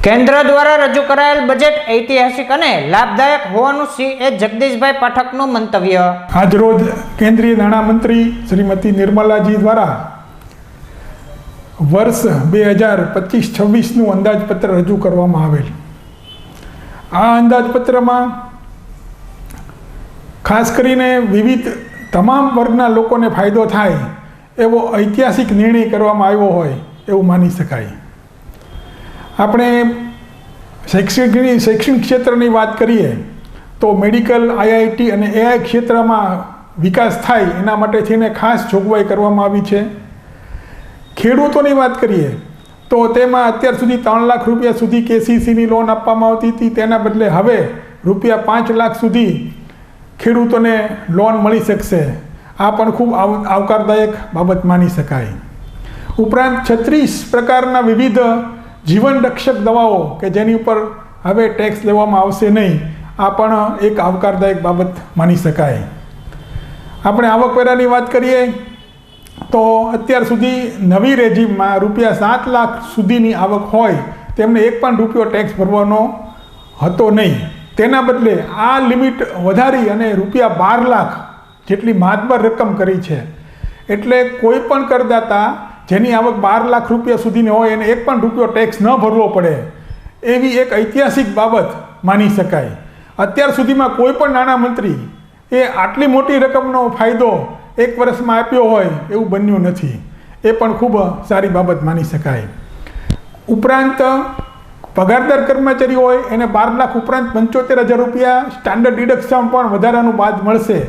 કેન્દ્ર દ્વારા રજૂ કરાયેલ બજેટ ઐતિહાસિક અને લાભદાયક હોવાનું સીએ જગદીશભાઈ પાઠકનું મંતવ્ય. આજરોજ કેન્દ્રીય નાણામંત્રી શ્રીમતી નિર્મલાજી દ્વારા વર્ષ 2025-26નું અંદાજપત્ર રજૂ કરવામાં આવેલ. આ અંદાજપત્રમાં ખાસ કરીને વિવિધ તમામ વર્ગના લોકોને ફાયદો થાય એવો ઐતિહાસિક નિર્ણય કરવામાં આવ્યો હોય એવું માની શકાય. આપણે શૈક્ષણિક ક્ષેત્રની વાત કરીએ તો મેડિકલ, આઈઆઈટી અને એઆઈ ક્ષેત્રમાં વિકાસ થાય એના માટે થઈને ખાસ જોગવાઈ કરવામાં આવી છે. ખેડૂતોની વાત કરીએ તો તેમાં અત્યાર સુધી 3 લાખ રૂપિયા સુધી કેસીસીની લોન આપવામાં આવતી હતી. તેના બદલે હવે રૂપિયા 5 લાખ સુધી ખેડૂતોને લોન મળી શકશે. આ પણ ખૂબ આવકારદાયક બાબત માની શકાય. ઉપરાંત 36 પ્રકારના વિવિધ જીવન રક્ષક દવાઓ કે જેની ઉપર હવે ટેક્સ લેવામાં આવશે નહીં, આ પણ એક આવકારદાયક બાબત માની શકાય. આપણે આવકવેરાની વાત કરીએ તો અત્યાર સુધી નવી રેજીમમાં રૂપિયા 7 લાખ સુધીની આવક હોય તેમને એક પણ રૂપિયો ટેક્સ ભરવાનો હતો નહીં. તેના બદલે આ લિમિટ વધારી અને રૂપિયા 12 લાખ જેટલી માતબર રકમ કરી છે. એટલે કોઈ પણ કરદાતા જેની આવક 12 લાખ રૂપિયા સુધીની હોય એને એક પણ રૂપિયો ટેક્સ ન ભરવો પડે એવી એક ઐતિહાસિક બાબત માની શકાય. અત્યાર સુધીમાં કોઈ પણ નાણામંત્રી એ આટલી મોટી રકમનો ફાયદો એક વર્ષમાં આપ્યો હોય એવું બન્યું નથી. એ પણ ખૂબ સારી બાબત માની શકાય. ઉપરાંત પગારદાર કર્મચારી હોય એને 12 લાખ ઉપરાંત 75,000 રૂપિયા સ્ટાન્ડર્ડ ડિડક્શન પણ વધારાનું બાદ મળશે.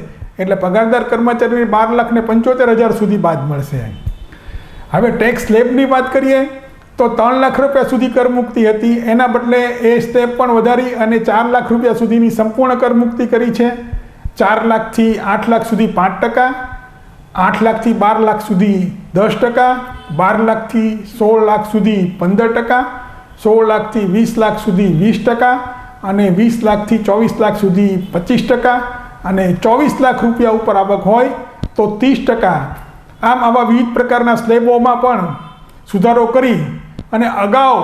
એટલે પગારદાર કર્મચારીને 12 લાખ ને 75,000 સુધી બાદ મળશે. હવે ટેક્સ સ્લેબની વાત કરીએ તો 3 લાખ રૂપિયા સુધી કરમુક્તિ હતી, એના બદલે એ સ્લેબ પણ વધારી અને 4 લાખ રૂપિયા સુધીની સંપૂર્ણ કરમુક્તિ કરી છે. 4 લાખથી 8 લાખ સુધી 5%, 8 લાખથી 12 લાખ સુધી 10%, 12 લાખથી 16 લાખ સુધી 15%, 16 લાખથી 20 લાખ સુધી 20% અને 20 લાખથી 24 લાખ સુધી 25% અને 24 લાખ રૂપિયા ઉપર આવક હોય તો 30%. આમ આવા વિવિધ પ્રકારના સ્લેબોમાં પણ સુધારો કરી અને અગાઉ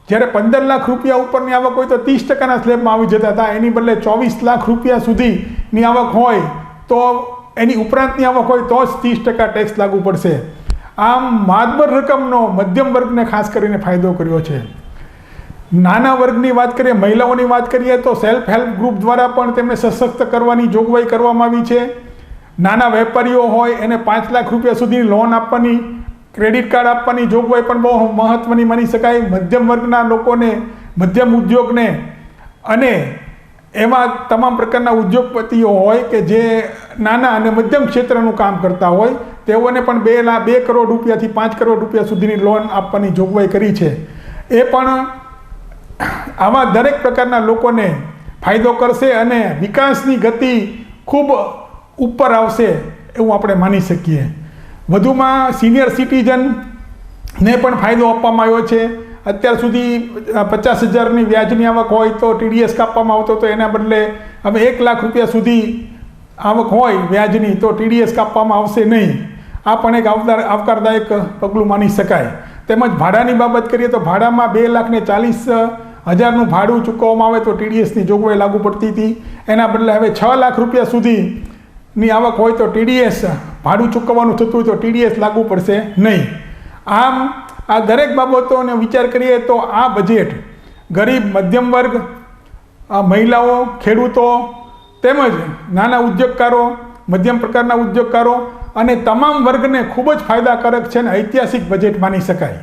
જ્યારે 15 લાખ રૂપિયા ઉપરની આવક હોય તો 30%ના સ્લેબમાં આવી જતા હતા, એની બદલે 24 લાખ રૂપિયા સુધીની આવક હોય તો એની ઉપરાંતની આવક હોય તો જ 30% ટેક્સ લાગુ પડશે. આમ માતબર રકમનો મધ્યમ વર્ગને ખાસ કરીને ફાયદો કર્યો છે. નાના વર્ગની વાત કરીએ, મહિલાઓની વાત કરીએ તો સેલ્ફ હેલ્પ ગ્રુપ દ્વારા પણ તેમને સશક્ત કરવાની જોગવાઈ કરવામાં આવી છે. નાના વેપારીઓ હોય એને 5 લાખ રૂપિયા સુધીની લોન આપવાની, ક્રેડિટ કાર્ડ આપવાની જોગવાઈ પણ બહુ મહત્ત્વની માની શકાય. મધ્યમ વર્ગના લોકોને, મધ્યમ ઉદ્યોગને અને એવા તમામ પ્રકારના ઉદ્યોગપતિઓ હોય કે જે નાના અને મધ્યમ ક્ષેત્રનું કામ કરતા હોય તેઓને પણ 2 કરોડ રૂપિયાથી 5 કરોડ રૂપિયા સુધીની લોન આપવાની જોગવાઈ કરી છે. એ પણ આવા દરેક પ્રકારના લોકોને ફાયદો કરશે અને વિકાસની ગતિ ખૂબ ઉપર આવશે એવું આપણે માની શકીએ. વધુમાં સિનિયર સિટીઝનને પણ ફાયદો આપવામાં આવ્યો છે. અત્યાર સુધી 50,000ની વ્યાજની આવક હોય તો ટીડીએસ કાપવામાં આવતો હતો, એના બદલે હવે 1 લાખ રૂપિયા સુધી આવક હોય વ્યાજની તો ટીડીએસ કાપવામાં આવશે નહીં. આ પણ એક આવકારદાયક પગલું માની શકાય. તેમજ ભાડાની બાબત કરીએ તો ભાડામાં 2,40,000નું ભાડું ચૂકવવામાં આવે તો ટીડીએસની જોગવાઈ લાગુ પડતી હતી. એના બદલે હવે 6 લાખ રૂપિયા સુધીની આવક હોય તો ટીડીએસ ભાડું ચૂકવવાનું થતું હોય તો ટીડીએસ લાગુ પડશે નહીં. આમ આ દરેક બાબતોને વિચાર કરીએ તો આ બજેટ ગરીબ, મધ્યમ વર્ગ, મહિલાઓ, ખેડૂતો તેમજ નાના ઉદ્યોગકારો, મધ્યમ પ્રકારના ઉદ્યોગકારો અને તમામ વર્ગને ખૂબ જ ફાયદાકારક છે અને ઐતિહાસિક બજેટ માની શકાય.